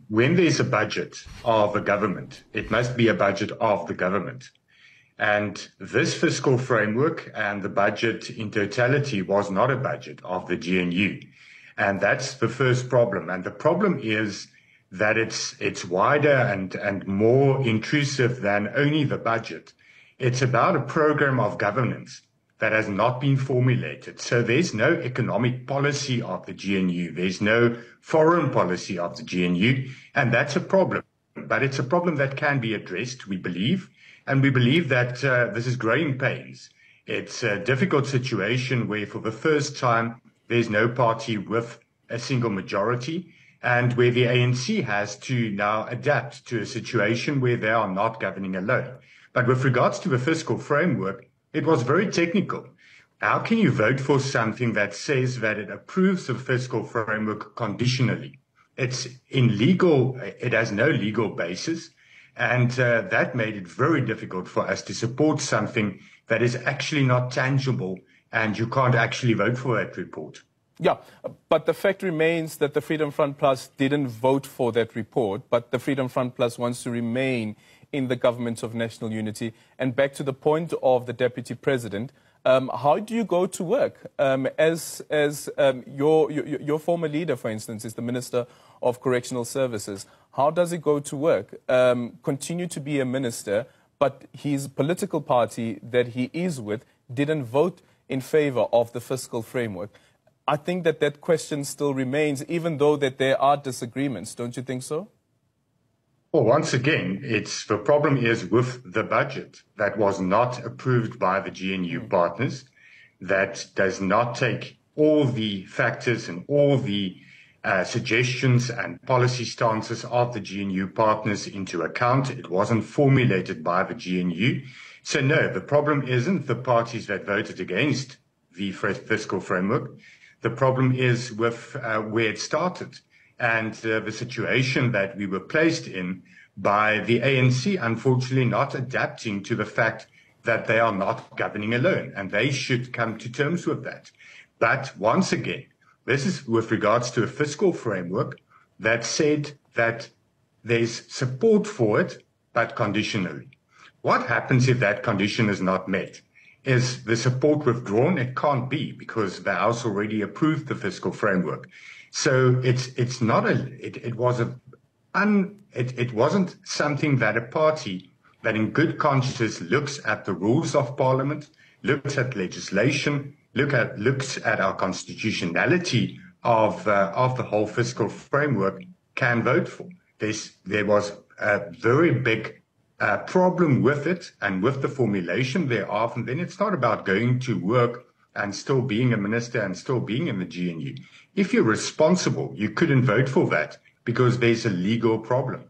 when there's a budget of a government, it must be a budget of the government. And this fiscal framework and the budget in totality was not a budget of the GNU. And that's the first problem. And the problem is that it's wider and more intrusive than only the budget. It's about a program of governance that has not been formulated. So there's no economic policy of the GNU. There's no foreign policy of the GNU. And that's a problem. But it's a problem that can be addressed, we believe. And we believe that this is growing pains. It's a difficult situation where for the first time, there's no party with a single majority, and where the ANC has to now adapt to a situation where they are not governing alone. But with regards to the fiscal framework, it was very technical. How can you vote for something that says that it approves the fiscal framework conditionally? It's illegal. It has no legal basis. And that made it very difficult for us to support something that is actually not tangible, and you can't actually vote for that report. Yeah, but the fact remains that the Freedom Front Plus didn't vote for that report, but the Freedom Front Plus wants to remain in the government of national unity. And back to the point of the Deputy President, how do you go to work? Your former leader, for instance, is the Minister of Correctional Services. How does he go to work? Continue to be a minister, but his political party that he is with didn't vote in favor of the fiscal framework. I think that question still remains, even though that there are disagreements. Don't you think so? Well, once again, the problem is with the budget that was not approved by the GNU partners, that does not take all the factors and all the suggestions and policy stances of the GNU partners into account. It wasn't formulated by the GNU. So no, the problem isn't the parties that voted against the fiscal framework. The problem is with where it started. And the situation that we were placed in by the ANC, unfortunately not adapting to the fact that they are not governing alone, and they should come to terms with that. But once again, this is with regards to a fiscal framework that said that there's support for it, but conditionally. What happens if that condition is not met? Is the support withdrawn? It can't be, because the House already approved the fiscal framework. So it wasn't something that a party that in good conscience looks at the rules of parliament, looks at legislation, looks at our constitutionality of the whole fiscal framework can vote for. There was a very big problem with it and with the formulation thereof. And then it's not about going to work and still being a minister and still being in the GNU. If you're responsible, you couldn't vote for that because there's a legal problem.